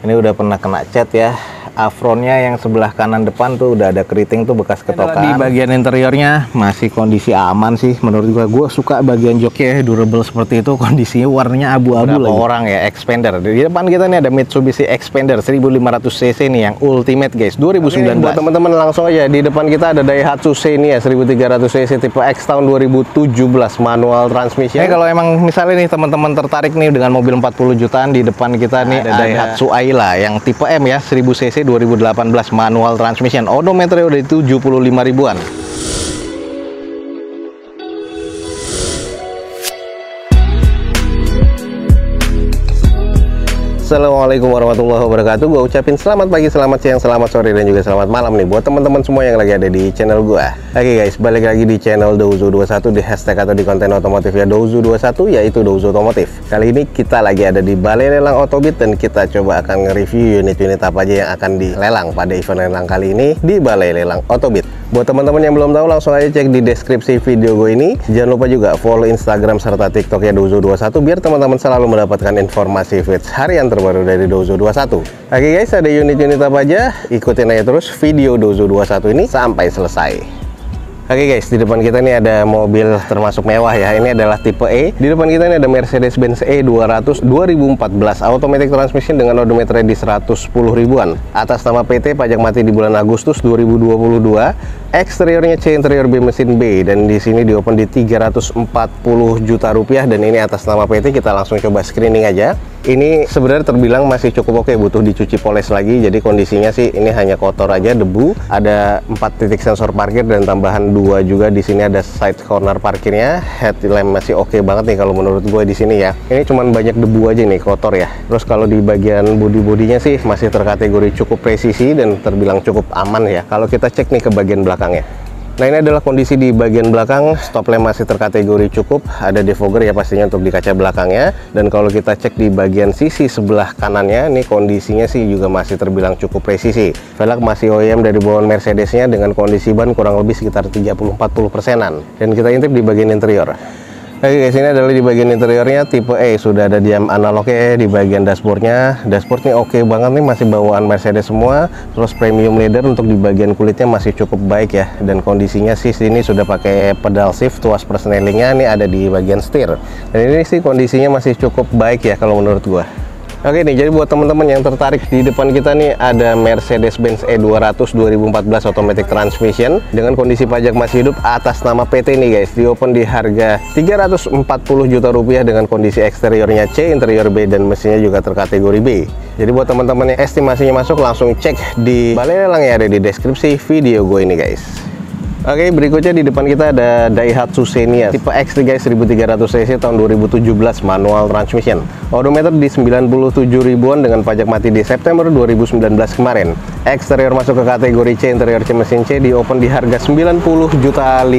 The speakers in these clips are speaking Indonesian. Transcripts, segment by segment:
Ini udah pernah kena cat ya. Afronnya yang sebelah kanan depan tuh udah ada keriting tuh, bekas ketokan. Di bagian interiornya masih kondisi aman sih menurut gua suka bagian joknya durable seperti itu, kondisinya warnanya abu-abu lagi. Orang ya Xpander. Di depan kita nih ada Mitsubishi Xpander 1500 cc nih yang ultimate guys, 2019. Buat teman-teman langsung aja, di depan kita ada Daihatsu Xenia 1300 cc tipe X tahun 2017 manual transmission. Kalau emang misalnya nih teman-teman tertarik nih dengan mobil 40 jutaan, di depan kita nih ada Daihatsu Ayla yang tipe M ya, 1000 cc 2018 manual transmission, odometernya udah 75 ribuan. Assalamualaikum warahmatullahi wabarakatuh. Gue ucapin selamat pagi, selamat siang, selamat sore, dan juga selamat malam nih buat teman-teman semua yang lagi ada di channel gue. Oke guys, balik lagi di channel Douzo21, di hashtag atau di konten otomotif ya Douzo21, yaitu Douzo Otomotif. Kali ini kita lagi ada di Balai Lelang Otobit dan kita coba akan nge-review unit-unit apa aja yang akan dilelang pada event lelang kali ini di Balai Lelang Otobit. Buat teman-teman yang belum tahu, langsung aja cek di deskripsi video gue ini. Jangan lupa juga follow Instagram serta TikTok ya Douzo21 biar teman-teman selalu mendapatkan informasi feeds harian terbaru dari Douzo21. Oke guys, ada unit-unit apa aja? Ikutin aja terus video Douzo21 ini sampai selesai. Oke guys, di depan kita ini ada mobil termasuk mewah ya. Ini adalah tipe E. Di depan kita ini ada Mercedes-Benz E200 2014 automatic transmission dengan odometer di 110 ribuan. Atas nama PT, pajak mati di bulan Agustus 2022. Eksteriornya C, interior B, mesin B, dan di sini di open di 340 juta rupiah, dan ini atas nama PT. Kita langsung coba screening aja. Ini sebenarnya terbilang masih cukup oke, butuh dicuci poles lagi. Jadi kondisinya sih ini hanya kotor aja, debu. Ada 4 titik sensor parkir dan tambahan 2 juga. Di sini ada side corner parkirnya. Headlamp masih oke banget nih kalau menurut gue di sini ya. Ini cuman banyak debu aja nih, kotor ya. Terus kalau di bagian bodi-bodinya sih masih terkategori cukup presisi dan terbilang cukup aman ya. Kalau kita cek nih ke bagian belakangnya. Nah, ini adalah kondisi di bagian belakang. Stop lamp masih terkategori cukup, ada defogger ya pastinya untuk di kaca belakangnya. Dan kalau kita cek di bagian sisi sebelah kanannya, ini kondisinya sih juga masih terbilang cukup presisi. Velg masih OEM dari bawaan Mercedesnya dengan kondisi ban kurang lebih sekitar 30-40%an. Dan kita intip di bagian interior. Oke guys, ini adalah di bagian interiornya tipe E, sudah ada diam analognya di bagian dashboardnya. Dashboardnya oke banget nih, masih bawaan Mercedes semua. Terus premium leather untuk di bagian kulitnya masih cukup baik ya. Dan kondisinya sih sini sudah pakai pedal shift, tuas persnelingnya nih ada di bagian setir. Dan ini sih kondisinya masih cukup baik ya kalau menurut gua. Oke nih, jadi buat teman-teman yang tertarik, di depan kita nih ada Mercedes-Benz E200 2014 automatic transmission dengan kondisi pajak masih hidup atas nama PT nih guys. Di open di harga 340 juta rupiah dengan kondisi eksteriornya C, interior B, dan mesinnya juga terkategori B. Jadi buat teman-teman yang estimasinya masuk, langsung cek di Balai Lelang yang ada di deskripsi video gue ini guys. Oke, berikutnya di depan kita ada Daihatsu Xenia tipe X nih guys, 1300 cc tahun 2017 manual transmission. Odometer di 97 ribuan dengan pajak mati di September 2019 kemarin. Eksterior masuk ke kategori C, interior C, mesin C, di open di harga 90.500.000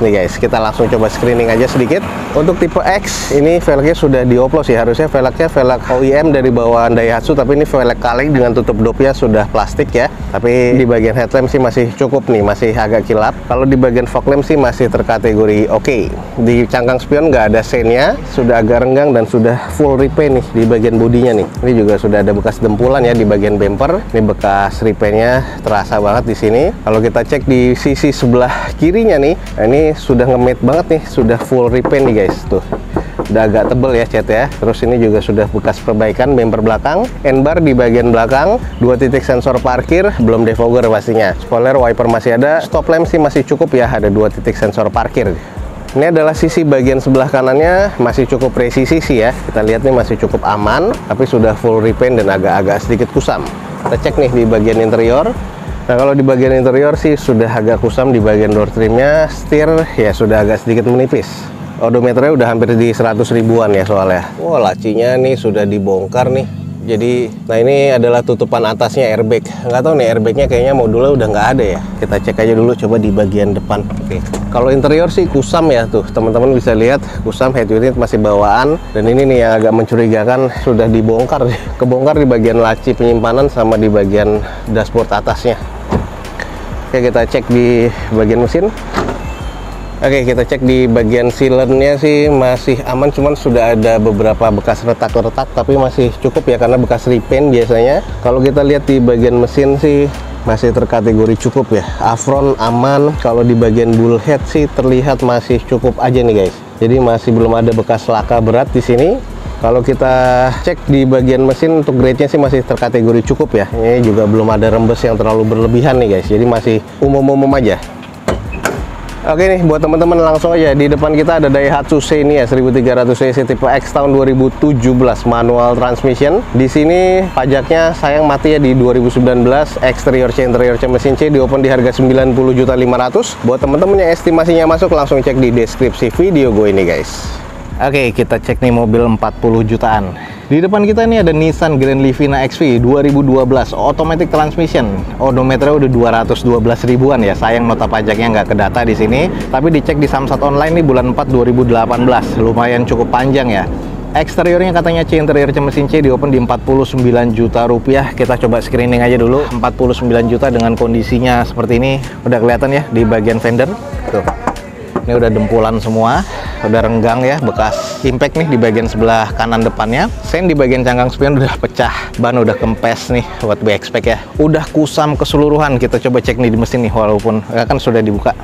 nih guys. Kita langsung coba screening aja sedikit. Untuk tipe X ini velgnya sudah dioplos ya, harusnya velgnya velg OEM dari bawaan Daihatsu, tapi ini velg kaleng dengan tutup dopnya sudah plastik ya. Tapi di bagian headlamp sih masih cukup nih, masih agak kilap. Kalau di bagian fog lamp sih masih terkategori oke. Di cangkang spion nggak ada sennya, sudah agak renggang dan sudah full repaint nih di bagian bodinya nih. Ini juga sudah ada bekas dempulan ya di bagian bumper. Ini bekas repaintnya terasa banget di sini. Kalau kita cek di sisi sebelah kirinya nih, ini sudah nge-matte banget nih, sudah full repaint nih guys. Tuh, udah agak tebel ya cat ya. Terus ini juga sudah bekas perbaikan bumper belakang, N-bar di bagian belakang, 2 titik sensor parkir, belum defogger pastinya. Spoiler, wiper masih ada, stop lamp sih masih cukup ya, ada 2 titik sensor parkir. Ini adalah sisi bagian sebelah kanannya, masih cukup presisi sih ya. Kita lihat nih masih cukup aman, tapi sudah full repaint dan agak-agak sedikit kusam. Kita cek nih di bagian interior. Nah, kalau di bagian interior sih sudah agak kusam di bagian door trimnya, setir ya sudah agak sedikit menipis. Odometernya udah hampir di 100 ribuan ya soalnya. Wah, lacinya nih sudah dibongkar nih. Jadi, nah ini adalah tutupan atasnya airbag. Nggak tahu nih airbagnya kayaknya modulnya udah nggak ada ya. Kita cek aja dulu coba di bagian depan. Oke. Kalau interior sih kusam ya tuh, teman-teman bisa lihat kusam, head unit masih bawaan. Dan ini nih yang agak mencurigakan sudah dibongkar, kebongkar di bagian laci penyimpanan sama di bagian dashboard atasnya. Oke, kita cek di bagian mesin. Oke, kita cek di bagian sealernya sih masih aman, cuman sudah ada beberapa bekas retak-retak, tapi masih cukup ya karena bekas repaint biasanya. Kalau kita lihat di bagian mesin sih masih terkategori cukup ya. Afron aman, kalau di bagian bullhead sih terlihat masih cukup aja nih guys. Jadi masih belum ada bekas laka berat di sini. Kalau kita cek di bagian mesin untuk grade-nya sih masih terkategori cukup ya. Ini juga belum ada rembes yang terlalu berlebihan nih guys. Jadi masih umum-umum aja. Oke nih, buat teman-teman langsung aja di depan kita ada Daihatsu Xenia 1300 cc tipe X tahun 2017 manual transmission. Di sini pajaknya sayang mati ya di 2019. Eksterior C, interior C, mesin C di open di harga 90.500.000. Buat teman-teman yang estimasinya masuk langsung cek di deskripsi video gue ini guys. Oke, kita cek nih mobil 40 jutaan. Di depan kita ini ada Nissan Grand Livina XV 2012 automatic transmission. Odometernya udah 212 ribuan ya. Sayang nota pajaknya nggak kedata di sini. Tapi dicek di Samsat online nih bulan 4 2018. Lumayan cukup panjang ya. Eksteriornya katanya C, interior C, mesin C di open di 49 juta rupiah. Kita coba screening aja dulu. 49 juta dengan kondisinya seperti ini. Udah kelihatan ya di bagian fender. Tuh. Ini udah dempulan semua, udah renggang ya, bekas impact nih di bagian sebelah kanan depannya. Sen di bagian cangkang spion udah pecah, ban udah kempes nih, what we expect ya. Udah kusam keseluruhan. Kita coba cek nih di mesin nih, walaupun ya kan sudah dibuka.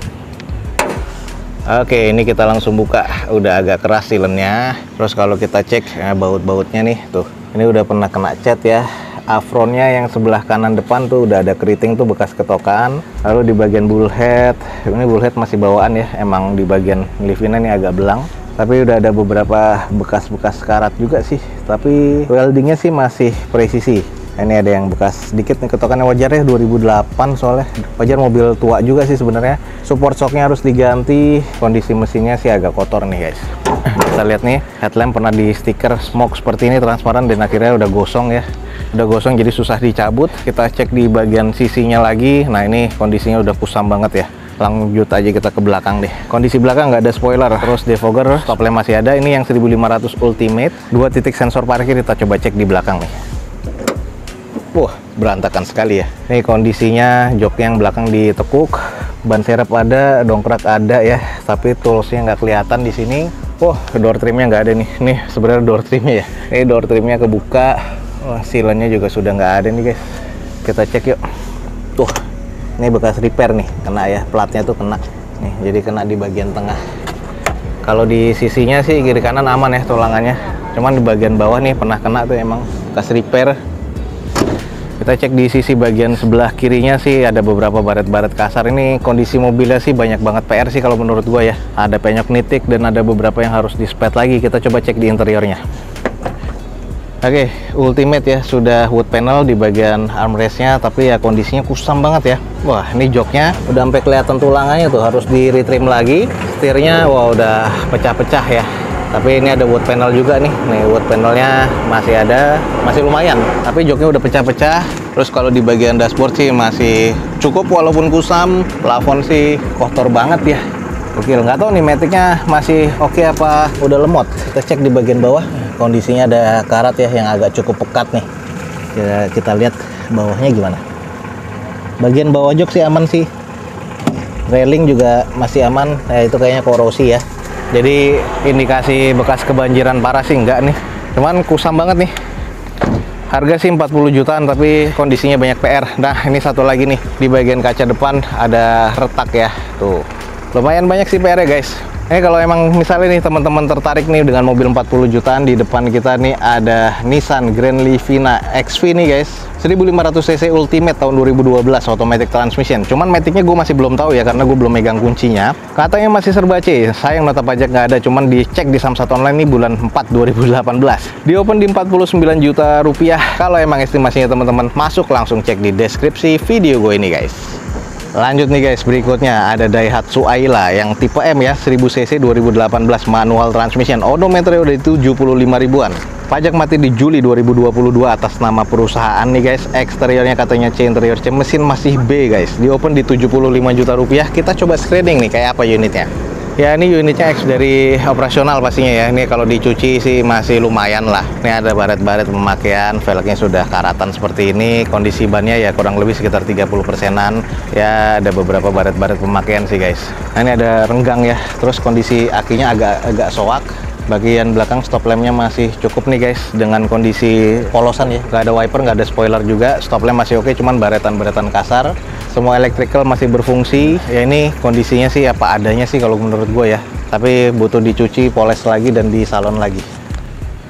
Oke, ini kita langsung buka, udah agak keras silennya. Terus kalau kita cek ya, baut-bautnya nih, tuh, ini udah pernah kena cat ya. Afronnya yang sebelah kanan depan tuh udah ada keriting tuh bekas ketokan. Lalu di bagian bullhead, ini bullhead masih bawaan ya, emang di bagian Livina ini agak belang. Tapi udah ada beberapa bekas-bekas karat juga sih, tapi weldingnya sih masih presisi. Ini ada yang bekas sedikit nih ketokannya, wajarnya 2008 soalnya. Wajar mobil tua juga sih sebenarnya. Support shocknya harus diganti. Kondisi mesinnya sih agak kotor nih guys. Kita lihat nih, headlamp pernah di stiker smoke seperti ini transparan dan akhirnya udah gosong ya. Udah gosong jadi susah dicabut. Kita cek di bagian sisinya lagi. Nah ini kondisinya udah kusam banget ya. Lanjut aja kita ke belakang deh. Kondisi belakang nggak ada spoiler, terus defogger, stop lamp masih ada. Ini yang 1500 Ultimate, 2 titik sensor parkir. Kita coba cek di belakang nih. Wah, berantakan sekali ya. Ini kondisinya, joknya yang belakang ditekuk, ban serep ada, dongkrak ada ya, tapi toolsnya nggak kelihatan di sini. Wah, door trimnya nggak ada nih. Nih sebenarnya door trimnya ya. Ini door trimnya kebuka. Wah, sealannya juga sudah nggak ada nih guys. Kita cek yuk. Tuh, ini bekas repair nih, kena ya, platnya tuh kena. Nih, jadi kena di bagian tengah. Kalau di sisinya sih kiri kanan aman ya tulangannya. Cuman di bagian bawah nih pernah kena tuh emang bekas repair. Kita cek di sisi bagian sebelah kirinya sih ada beberapa baret-baret kasar. Ini kondisi mobilnya sih banyak banget PR sih kalau menurut gua ya. Ada penyok nitik dan ada beberapa yang harus dispet lagi. Kita coba cek di interiornya. Oke, Ultimate ya, sudah wood panel di bagian armrestnya, tapi ya kondisinya kusam banget ya. Wah, ini joknya udah sampai kelihatan tulangannya tuh, harus di retrim lagi. Setirnya wah udah pecah-pecah ya. Tapi ini ada wood panel juga nih. Nih wood panelnya masih ada, masih lumayan. Tapi joknya udah pecah-pecah. Terus kalau di bagian dashboard sih masih cukup walaupun kusam. Plafon sih kotor banget ya. Oke, nggak tahu nih metiknya masih oke apa udah lemot. Kita cek di bagian bawah. Kondisinya ada karat ya yang agak cukup pekat nih. Ya, kita lihat bawahnya gimana. Bagian bawah jok sih aman sih. Railing juga masih aman. Ya, itu kayaknya korosi ya. Jadi indikasi bekas kebanjiran parah sih enggak nih. Cuman kusam banget nih. Harga sih 40 jutaan tapi kondisinya banyak PR. Nah, ini satu lagi nih. Di bagian kaca depan ada retak ya. Tuh. Lumayan banyak sih PR ya guys. Ini kalau emang misalnya nih teman-teman tertarik nih dengan mobil 40 jutaan, di depan kita nih ada Nissan Grand Livina XV nih guys. 1500 cc Ultimate tahun 2012 automatic transmission. Cuman maticnya gue masih belum tahu ya karena gue belum megang kuncinya. Katanya masih serba C. Sayang nota pajak nggak ada, cuman dicek di Samsat online nih bulan 4 2018. Di open di 49 juta rupiah. Kalau emang estimasinya teman-teman masuk langsung cek di deskripsi video gue ini guys. Lanjut nih guys, berikutnya ada Daihatsu Ayla yang tipe M ya, 1000 cc 2018 manual transmission. Odometernya udah 75 ribuan. Pajak mati di Juli 2022 atas nama perusahaan nih guys. Eksteriornya katanya C, interior C, mesin masih B guys. Di open di 75 juta rupiah. Kita coba screening nih kayak apa unitnya. Ya ini unitnya X dari operasional pastinya ya. Ini kalau dicuci sih masih lumayan lah. Ini ada baret-baret pemakaian, velgnya sudah karatan seperti ini. Kondisi bannya ya kurang lebih sekitar 30%-an. Ya ada beberapa baret-baret pemakaian sih guys. Nah, ini ada renggang ya. Terus kondisi akinya agak soak. Bagian belakang stop lampnya masih cukup nih guys, dengan kondisi polosan ya, nggak ada wiper, nggak ada spoiler juga. Stop lamp masih oke, cuman baretan-baretan kasar. Semua electrical masih berfungsi ya. Ini kondisinya sih apa adanya sih kalau menurut gue ya, tapi butuh dicuci, poles lagi, dan di salon lagi.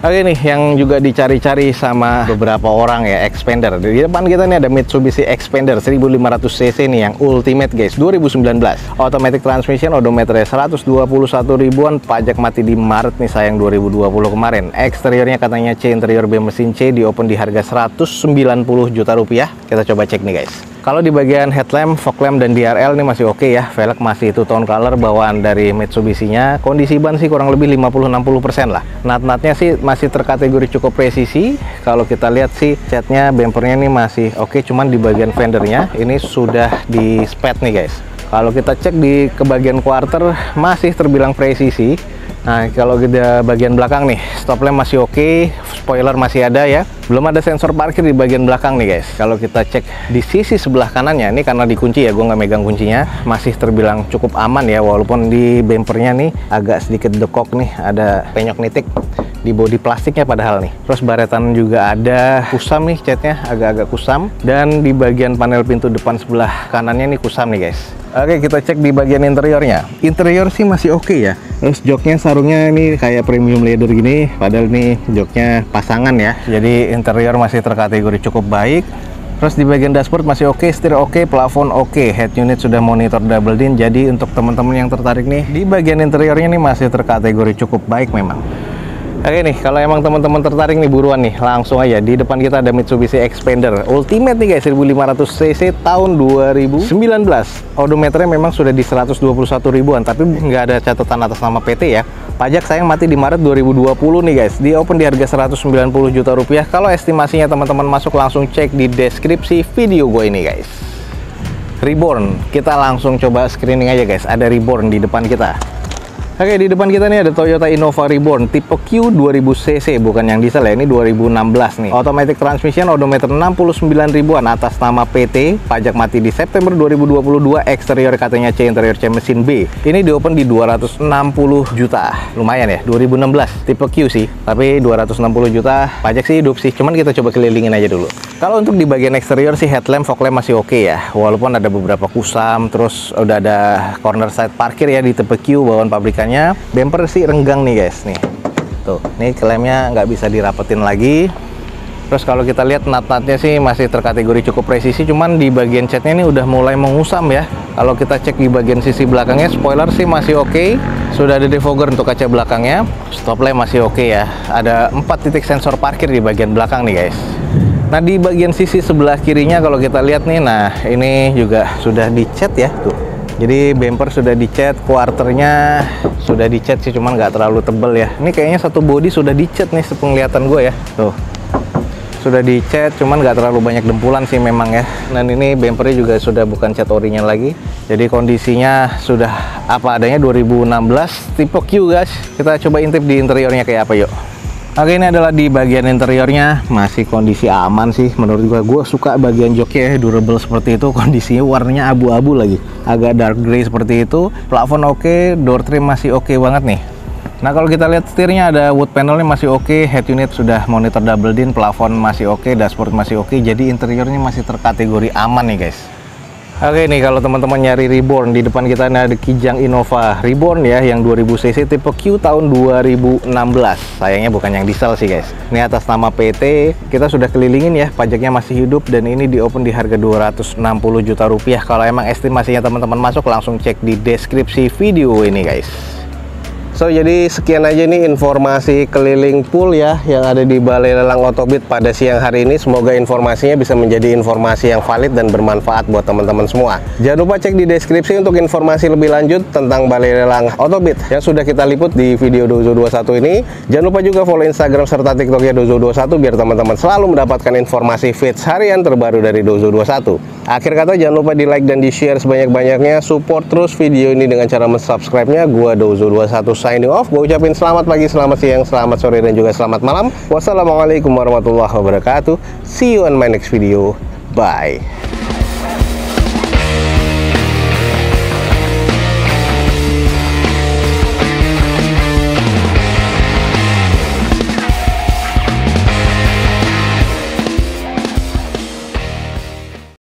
Oke nih, yang juga dicari-cari sama beberapa orang ya, Xpander. Di depan kita nih ada Mitsubishi Xpander 1500 cc nih, yang ultimate guys, 2019. Automatic transmission, odometernya 121 ribuan, pajak mati di Maret nih sayang 2020 kemarin. Eksteriornya katanya C, interior B mesin C, di open di harga 190 juta rupiah. Kita coba cek nih guys. Kalau di bagian headlamp, fog lamp, dan DRL ini masih oke ya. Velg masih itu tone color bawaan dari Mitsubishi-nya. Kondisi ban sih kurang lebih 50-60% lah. Nut-nutnya sih masih terkategori cukup presisi. Kalau kita lihat sih catnya, bumpernya ini masih oke, cuman di bagian fendernya ini sudah di spet nih guys. Kalau kita cek di ke bagian quarter masih terbilang presisi. Nah, kalau kita bagian belakang nih, stop lamp masih oke, spoiler masih ada ya. Belum ada sensor parkir di bagian belakang nih guys. Kalau kita cek di sisi sebelah kanannya, ini karena dikunci ya, gue nggak megang kuncinya, masih terbilang cukup aman ya, walaupun di bumpernya nih agak sedikit dekok nih, ada penyok nitik di bodi plastiknya padahal nih. Terus baretan juga ada kusam nih, catnya agak-agak kusam, dan di bagian panel pintu depan sebelah kanannya nih kusam nih guys. Oke, kita cek di bagian interiornya. Interior sih masih oke ya. Terus joknya, sarungnya ini kayak premium leather gini, padahal ini joknya pasangan ya. Jadi interior masih terkategori cukup baik. Terus di bagian dashboard masih oke, setir oke, plafon oke, head unit sudah monitor double din. Jadi untuk teman-teman yang tertarik nih, di bagian interiornya ini masih terkategori cukup baik memang. Oke nih, kalau emang teman-teman tertarik nih, buruan nih, langsung aja. Di depan kita ada Mitsubishi Xpander Ultimate nih guys, 1500 cc tahun 2019. Odometernya memang sudah di 121 ribuan, tapi nggak ada catatan atas nama PT ya. Pajak sayang mati di Maret 2020 nih guys. Di open di harga 190 juta rupiah. Kalau estimasinya teman-teman masuk, langsung cek di deskripsi video gue ini guys. Reborn, kita langsung coba screening aja guys. Ada Reborn di depan kita. Oke, di depan kita nih ada Toyota Innova Reborn tipe Q 2000 cc, bukan yang diesel ya, ini 2016 nih. Automatic transmission, odometer 69 ribuan, atas nama PT, pajak mati di September 2022, eksterior katanya C, interior C mesin B. Ini di open di 260 juta. Lumayan ya, 2016 tipe Q sih, tapi 260 juta, pajak sih hidup sih. Cuman kita coba kelilingin aja dulu. Kalau untuk di bagian eksterior sih, headlamp, fog lamp masih oke ya, walaupun ada beberapa kusam. Terus udah ada corner side parkir ya di tipe Q bawaan pabrikannya. Bumper sih renggang nih guys, nih tuh, nih klaimnya nggak bisa dirapetin lagi. Terus kalau kita lihat nut-nutnya sih masih terkategori cukup presisi, cuman di bagian catnya ini udah mulai mengusam ya. Kalau kita cek di bagian sisi belakangnya, spoiler sih masih oke, sudah ada defogger untuk kaca belakangnya. Stop lamp masih oke ya, ada 4 titik sensor parkir di bagian belakang nih guys. Nah, di bagian sisi sebelah kirinya kalau kita lihat nih, nah ini juga sudah dicat ya tuh. Jadi bumper sudah dicat, quarternya sudah dicat sih, cuman nggak terlalu tebel ya. Ini kayaknya satu bodi sudah dicat nih sepenglihatan gue ya. Tuh, sudah dicat, cuman nggak terlalu banyak dempulan sih memang ya. Dan ini bumpernya juga sudah bukan cat orinya lagi. Jadi kondisinya sudah apa adanya, 2016 tipe Q guys. Kita coba intip di interiornya kayak apa yuk. Oke, ini adalah di bagian interiornya, masih kondisi aman sih menurut gue suka bagian joknya durable seperti itu, kondisinya warnanya abu-abu lagi, agak dark gray seperti itu. Plafon oke, door trim masih oke banget nih. Nah, kalau kita lihat setirnya ada wood panelnya masih oke, head unit sudah monitor double din, plafon masih oke, dashboard masih oke, jadi interiornya masih terkategori aman nih guys. Oke nih, kalau teman-teman nyari Reborn, di depan kita ada Kijang Innova Reborn ya, yang 2000 cc tipe Q tahun 2016. Sayangnya bukan yang diesel sih guys. Ini atas nama PT, kita sudah kelilingin ya, pajaknya masih hidup, dan ini di open di harga 260 juta rupiah. Kalau emang estimasinya teman-teman masuk, langsung cek di deskripsi video ini guys. So jadi sekian aja nih informasi keliling pool ya yang ada di Balai Lelang Otobit pada siang hari ini. Semoga informasinya bisa menjadi informasi yang valid dan bermanfaat buat teman-teman semua. Jangan lupa cek di deskripsi untuk informasi lebih lanjut tentang Balai Lelang Otobit yang sudah kita liput di video Dozo 21 ini. Jangan lupa juga follow Instagram serta TikToknya Dozo 21 biar teman-teman selalu mendapatkan informasi feeds harian terbaru dari Dozo 21. Akhir kata jangan lupa di like dan di share sebanyak-banyaknya. Support terus video ini dengan cara subscribe-nya. Gua Dozo 21 signing off. Gue ucapin selamat pagi, selamat siang, selamat sore, dan juga selamat malam. Wassalamualaikum warahmatullahi wabarakatuh. See you on my next video. Bye.